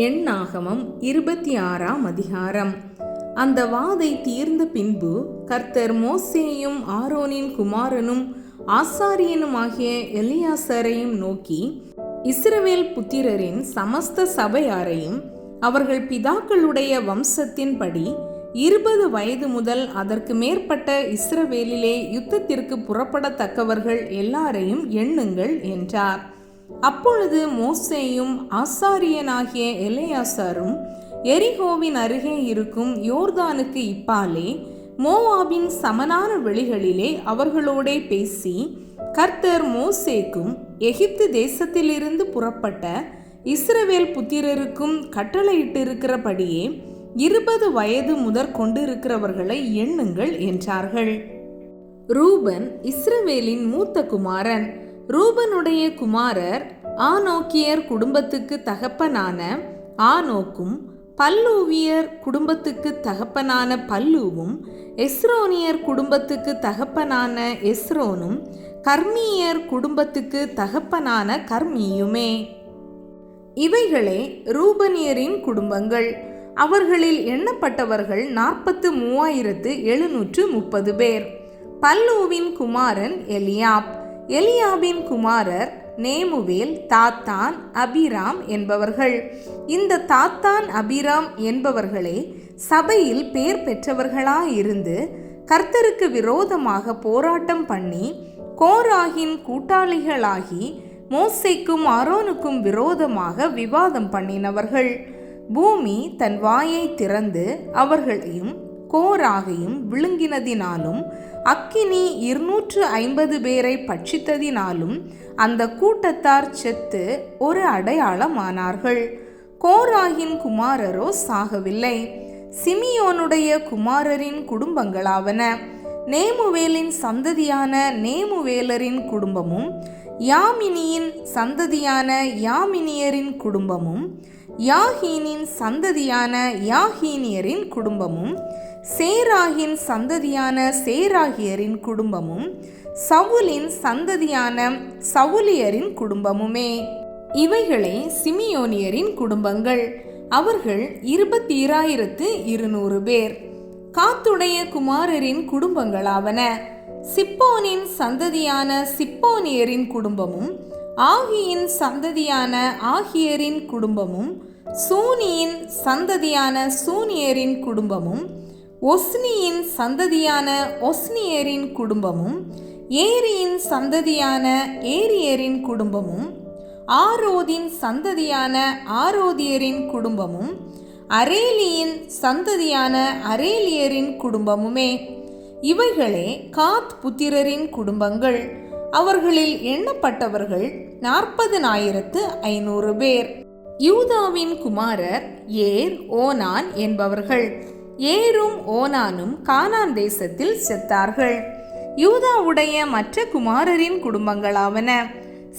எண்ணாகமம் 26ஆம் அதிகாரம். அந்த வாதை தீர்ந்த பின்பு கர்த்தர் மோசேயும் ஆரோனின் குமாரனும் ஆசாரியனுமாகிய எலியாசரையும் நோக்கி, இஸ்ரவேல் புத்திரரின் சமஸ்த சபையாரையும் அவர்கள் பிதாக்களுடைய வம்சத்தின்படி 20 வயது முதல் அதற்கு மேற்பட்ட இஸ்ரவேலிலே யுத்தத்திற்கு புறப்படத்தக்கவர்கள் எல்லாரையும் எண்ணுங்கள் என்றார். அப்பொழுது மோசேயும் ஆசாரியனாகிய எலியாசாரும் எரிகோவின் அருகே இருக்கும் யோர்தானுக்கு இப்பாலே மோவாபின் சமனான வெளிகளிலே அவர்களோடே பேசி, கர்த்தர் மோசேக்கும் எகிப்து தேசத்திலிருந்து புறப்பட்ட இஸ்ரவேல் புத்திரருக்கும் கட்டளையிட்டிருக்கிறபடியே 20 வயது முதற் கொண்டிருக்கிறவர்களை எண்ணுங்கள் என்றார்கள். ரூபன் இஸ்ரவேலின் மூத்த குமாரன். ரூபனுடைய குமாரர் ஆனோக்கியர் குடும்பத்துக்கு தகப்பனான ஆனோக்கும், பல்லூவியர் குடும்பத்துக்கு தகப்பனான பல்லூவும், எஸ்ரோனியர் குடும்பத்துக்கு தகப்பனான எஸ்ரோனும், கர்மியர் குடும்பத்துக்கு தகப்பனான கர்மியுமே. இவைகளே ரூபனியரின் குடும்பங்கள். அவர்களில் எண்ணப்பட்டவர்கள் 43,730 பேர். பல்லூவின் குமாரன் எலியாப். எலியாபின் குமாரர் நேமுவேல், தாத்தான், அபிராம் என்பவர்கள். இந்த தாத்தான், அபிராம் என்பவர்களே சபையில் பேர் பெற்றவர்களாயிருந்து கர்த்தருக்கு விரோதமாக போராட்டம் பண்ணி கோராகின் கூட்டாளிகளாகி மோசேக்கும் ஆரோனுக்கும் விரோதமாக விவாதம் பண்ணினவர்கள். பூமி தன் வாயை திறந்து அவர்களையும் கோராகையும் விழுங்கினதினாலும் அக்கினி 250 பேரை பட்சித்ததினாலும் அந்த கூட்டத்தார் செத்து ஒரு அடையாளமானார்கள். கோராகின் குமாரரோ சாகவில்லை. சிமியோனுடைய குமாரரின் குடும்பங்களாவன: நேமுவேலின் சந்ததியான நேமுவேலரின் குடும்பமும், யாமினியின் சந்ததியான யாமினியரின் குடும்பமும், யாகீனின் சந்ததியான யாகீனியரின் குடும்பமும், சேராகின் சந்ததியான சேராகியரின் குடும்பமும், சவுலின் சந்ததியான சவுலியரின் குடும்பமுமே. இவைகளே சிமியோனியரின் குடும்பங்கள். அவர்கள் 22,200 பேர். காத்துடைய குமாரரின் குடும்பங்களாவன: சிப்போனின் சந்ததியான சிப்போனியரின் குடும்பமும், ஆகியின் சந்ததியான ஆகியரின் குடும்பமும், சூனியின் சந்ததியான சூனியரின் குடும்பமும், ஒஸ்னியின் சந்ததியான ஒஸ்னியரின் குடும்பமும், ஏரியின் சந்ததியான ஏரியரின் குடும்பமும், ஆரோதின் சந்ததியான ஆரோதியரின் குடும்பமும், அரேலியின் சந்ததியான அரேலியரின் குடும்பமுமே. இவைகளே காத் புத்திரரின் குடும்பங்கள். அவர்களில் எண்ணப்பட்டவர்கள் 40,500 பேர். யூதாவின் குமாரர் ஏர், ஓனான் என்பவர்கள். ஏரும் ஓனானும் கானான் தேசத்தில் செத்தார்கள். யூதாவுடைய மற்ற குமாரரின் குடும்பங்களாவன: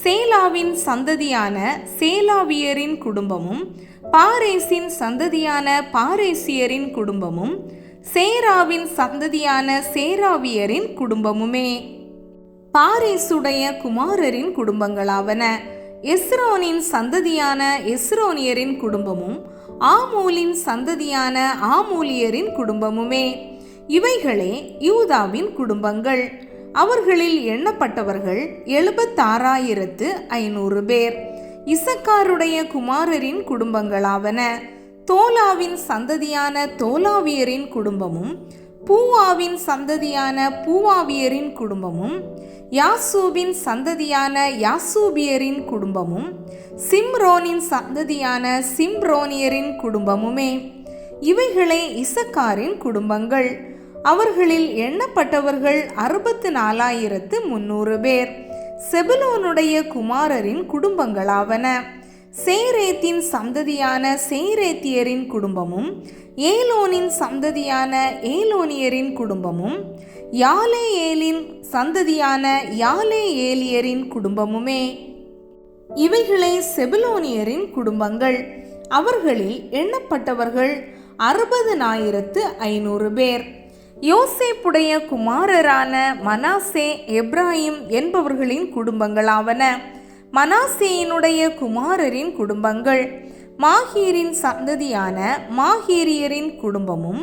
சேலாவின் சந்ததியான சேலாவியரின் குடும்பமும், பாரேசின் சந்ததியான பாரேசியரின் குடும்பமும், சேராவின் சந்ததியான சேராவியரின் குடும்பமுமே. பாரேசுடைய குமாரரின் குடும்பங்களாவன: எஸ்ரோனின் சந்ததியான எஸ்ரோனியரின் குடும்பமும், ஆமூலின் சந்ததியான ஆமூலியரின் குடும்பமுமே. இவைகளே யூதாவின் குடும்பங்கள். அவர்களில் எண்ணப்பட்டவர்கள் 76,500 பேர். இசக்காருடைய குமாரரின் குடும்பங்களாவன: தோலாவின் சந்ததியான தோலாவியரின் குடும்பமும், பூவாவின் சந்ததியான பூவாவியரின் குடும்பமும், யாசூபின் சந்ததியான யாசூபியரின் குடும்பமும், சிம்ரோனின் சந்ததியான சிம்ரோனியரின் குடும்பமுமே. இவைகளே இசக்காரின் குடும்பங்கள். அவர்களில் எண்ணப்பட்டவர்கள் 64,300 பேர். செபுலோனுடைய குமாரரின் குடும்பங்களாவன: சேரேத்தின் சந்ததியான சேரேத்தியரின் குடும்பமும், ஏலோனின் சந்ததியான ஏலோனியரின் குடும்பமும், யாலேயேலின் சந்ததியான யாலேயேலியரின் குடும்பமுமே. இவைகளே செபுலோனியரின் குடும்பங்கள். அவர்களில் எண்ணப்பட்டவர்கள் 60,500 பேர். யோசேப்புடைய குமாரரான மனாசே, எப்ராயிம் என்பவர்களின் குடும்பங்களாவன: மனாசேயினுடைய குமாரரின் குடும்பங்கள்: மாகீரின் சந்ததியான மாகீரியரின் குடும்பமும்,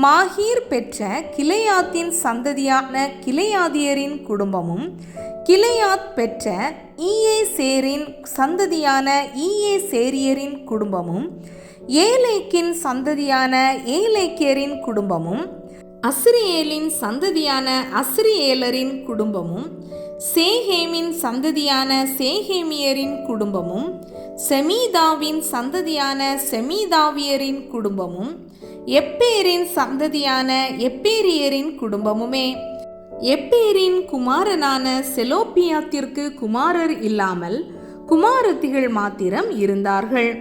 மாகீர் பெற்ற கிளையாத்தின் சந்ததியான கிளையாதியரின் குடும்பமும், கிளையாத் பெற்ற ஈயேசேரின் சந்ததியான ஈயேசேரியரின் குடும்பமும், ஏலேக்கின் சந்ததியான ஏலேக்கியரின் குடும்பமும், அஸ்ரியேலின் சந்ததியான அஸ்ரியேலரின் குடும்பமும், சேகேமின் சந்ததியான சேகேமியரின் குடும்பமும், செமீதாவின் சந்ததியான செமீதாவியரின் குடும்பமும், எப்பேரின் சந்ததியான எப்பேரியரின் குடும்பமுமே. எப்பேரின் குமாரனான செலோப்பியாத்திற்கு குமாரர் இல்லாமல் குமாரத்திகள் மாத்திரம் இருந்தார்கள்.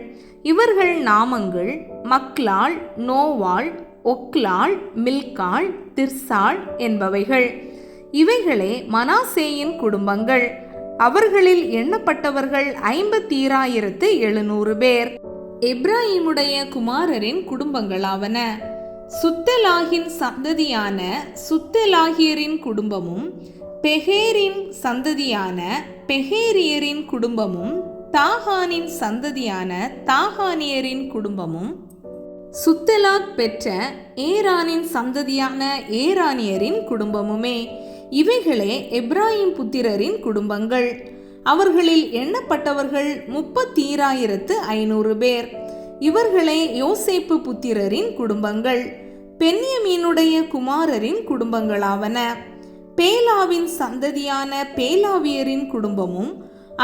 இவர்கள் நாமங்கள் மக்லாள், நோவாள், ஒக்லாள், மில்காள், திர்சாள் என்பவைகள். இவைகளே மனாசேயின் குடும்பங்கள். அவர்களில் எண்ணப்பட்டவர்கள் 56,700 பேர். எப்ராயிமுடைய குமாரரின் குடும்பங்களாவன: சுத்தலாகின் சந்ததியான சுத்தலாகியரின் குடும்பமும், பெகேரின் சந்ததியான பெகேரியரின் குடும்பமும், தாகானின் சந்ததியான தாகானியரின் குடும்பமும், சுத்தலாக் பெற்ற ஏரானின் சந்ததியான ஏரானியரின் குடும்பமுமே. இவைகளே எப்ராயிம் புத்திரரின் குடும்பங்கள். அவர்களில் எண்ணப்பட்டவர்கள் 30,500 பேர். இவர்களே யோசேப்பு புத்திரரின் குடும்பங்கள். பென்யமீனுடைய குமாரரின் குடும்பங்களாவன: பேலாவின் சந்ததியான பேலாவியரின் குடும்பமும்,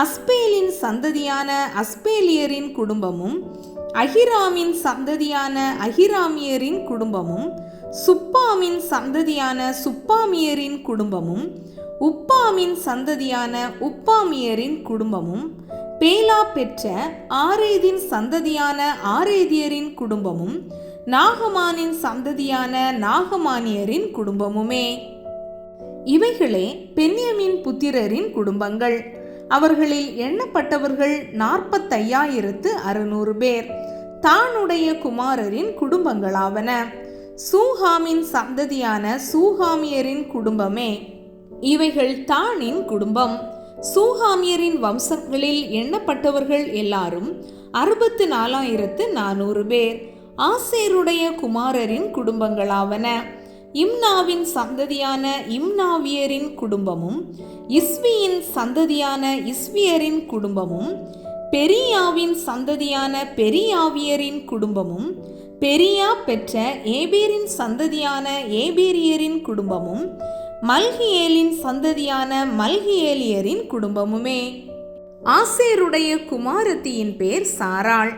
அஸ்பேலின் சந்ததியான அஸ்பேலியரின் குடும்பமும், அகிராமின் சந்ததியான அகிராமியரின் குடும்பமும், சுப்பாமின் சந்ததியான சுப்பாமியரின் குடும்பமும், உப்பாமின் சந்ததியான உப்பாமியரின் குடும்பமும், பேலா பெற்ற ஆரேதின் சந்ததியான ஆரேதியரின் குடும்பமும், நாகமானின் சந்ததியான நாகமானியரின் குடும்பமுமே. இவைகளே பென்யமீன் புத்திரரின் குடும்பங்கள். அவர்களில் எண்ணப்பட்டவர்கள் 45,600 பேர். தானுடைய குமாரரின் குடும்பங்களாவன: சூஹாமின் சந்ததியான சூஹாமியரின் குடும்பமே. இவைகள் தானின் குடும்பம். சூஹாமியரின் வம்சங்களில் எண்ணப்பட்டவர்கள் எல்லாரும் 64,400 பேர். ஆசேருடைய குமாரரின் குடும்பங்களாவன: இம்னாவின் சந்ததியான இம்னாவியரின் குடும்பமும், இஸ்வியின் சந்ததியான இஸ்வியரின் குடும்பமும், பெரியாவின் சந்ததியான பெரியாவியரின் குடும்பமும், பெரியா பெற்ற ஏபேரின் சந்ததியான ஏபேரியரின் குடும்பமும், மல்கியேலின் சந்ததியான மல்கியேலியரின் குடும்பமுமே. ஆசேருடைய குமாரத்தியின் பேர் சாராள்.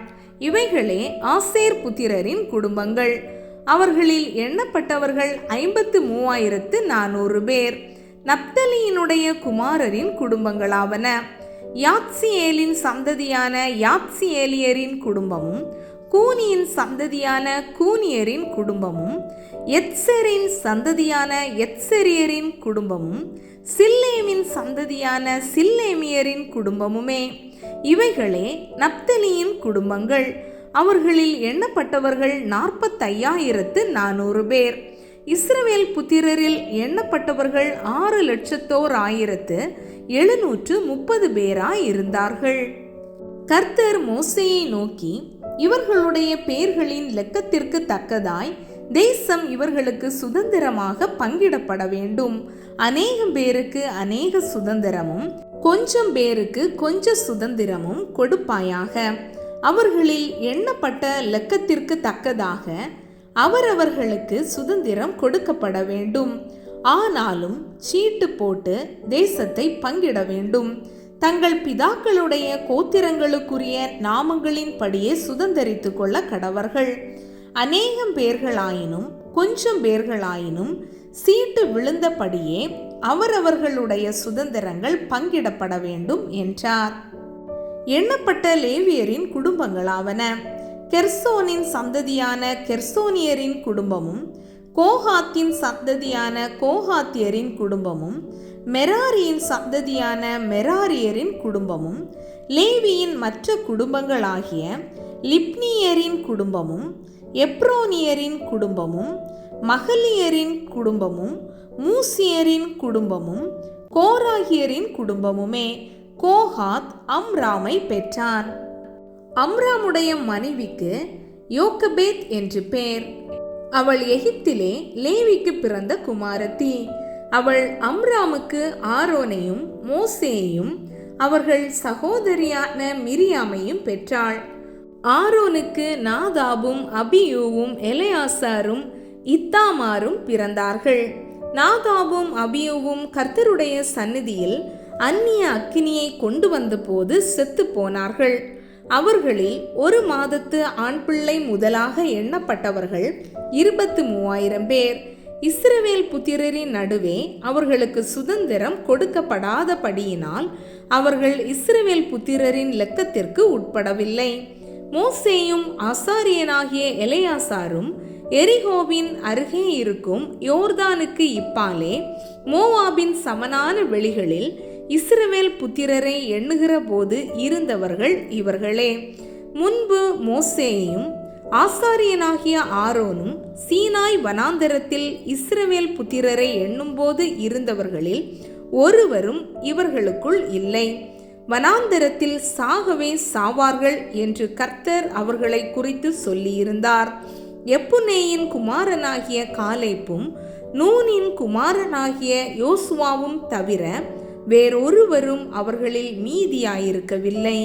இவைகளே ஆசேர் புத்திரரின் குடும்பங்கள். அவர்களில் எண்ணப்பட்டவர்கள் 53,400 பேர். நப்தலியினுடைய குமாரரின் குடும்பங்களாவன: யாத்சியேலின் சந்ததியான யாத்சியேலியரின் குடும்பமும், கூனியின் சந்ததியான கூனியரின் குடும்பமும், எத்செரின் சந்ததியான எத்செரியரின் குடும்பமும், சில்லேமின் சந்ததியான சில்லேமியரின் குடும்பமுமே. இவைகளே நப்தலியின் குடும்பங்கள். அவர்களில் எண்ணப்பட்டவர்கள் 45,400 பேர். இஸ்ரவேல் புத்திரரில் எண்ணப்பட்டவர்கள் 6,01,730 பேராயிருந்தார்கள். கர்த்தர் மோசேயை நோக்கி, இவர்களுடைய பேர்களின் லெக்கத்திற்கு தக்கதாய் தேசம் இவர்களுக்கு சுதந்திரமாக பங்கிடப்பட வேண்டும். அநேகம் பேருக்கு அநேக சுதந்திரமும் கொஞ்சம் பேருக்கு கொஞ்ச சுதந்திரமும் கொடுப்பாயாக. அவர்களில் எண்ணப்பட்ட லெக்கத்திற்கு தக்கதாக அவரவர்களுக்கு சுதந்திரம் கொடுக்கப்பட வேண்டும். ஆனாலும் சீட்டு போட்டு தேசத்தை பங்கிட வேண்டும். தங்கள் பிதாக்களுடைய கோத்திரங்களுக்குரிய நாமங்களின் படியே சுதந்தரித்து கொள்ள கடவர்கள். அநேகம் பேர்களாயினும் கொஞ்சம் பேர்களாயினும் சீட்டு விழுந்தபடியே அவரவர்களுடைய சுதந்திரங்கள் பங்கிடப்பட வேண்டும் என்றார். எண்ணப்பட்ட லேவியரின் குடும்பங்களாவன: கெர்சோனின் சந்ததியான கெர்சோனியரின் குடும்பமும், கோகாத்தின் சந்ததியான கோகாத்தியரின் குடும்பமும், மெராரியின் சந்ததியான மெராரியரின் குடும்பமும், லேவியின் மற்ற குடும்பங்களாகிய லிப்னியரின் குடும்பமும், எப்ரோனியரின் குடும்பமும், மகளியரின் குடும்பமும், மூசியரின் குடும்பமும், கோராகியரின் குடும்பமுமே. கோகாத் அம்ராமை பெற்றான். அம்ராமுடைய மனைவிக்கு யோக்கபேத் என்று பெயர். அவள் எகிப்திலே லேவிக்கு பிறந்த குமாரத்தி. அவள் அம்ராமுக்கு ஆரோனையும் மோசேயையும் அவர்கள் சகோதரியான மிரியாமையும் பெற்றாள். ஆரோனுக்கு நாதாபும் அபியூவும் எலெயாசாரும் இத்தாமாரும் பிறந்தார்கள். நாதாபும் அபியூவும் கர்த்தருடைய சந்நிதியில் அந்நிய அக்கினியை கொண்டு வந்தபோது செத்து போனார்கள். அவர்களில் 1 மாதத்து ஆண் பிள்ளை முதலாக எண்ணப்பட்டவர்கள் 23,000 பேர். இஸ்ரவேல் புத்திரரின் நடுவே அவர்களுக்கு சுதந்திரம் கொடுக்கப்படாதபடியினால் அவர்கள் இஸ்ரவேல் புத்திரரின் லெக்கத்திற்கு உட்படவில்லை. மோசேயும் ஆசாரியனாகிய எலெயாசாரும் எரிகோவின் அருகே இருக்கும் யோர்தானுக்கு இப்பாலே மோவாபின் சமனான வெளிகளில் இஸ்ரவேல் புத்திரரை எண்ணுகிற போது இருந்தவர்கள் இவர்களே. முன்பு மோசேயும் ஆசாரியனாகிய ஆரோனும் சீனாய் வனாந்தரத்தில் இஸ்ரவேல் புத்திரரை எண்ணும்போது இருந்தவர்களில் ஒருவரும் இவர்களுக்குள் இல்லை. வனாந்தரத்தில் சாகவே சாவார்கள் என்று கர்த்தர் அவர்களை குறித்து சொல்லியிருந்தார். எப்புன்னேயின் குமாரனாகிய காலேப்பும் நூனின் குமாரனாகிய யோசுவாவும் தவிர வேறொருவரும் அவர்களில் மீதியாயிருக்கவில்லை.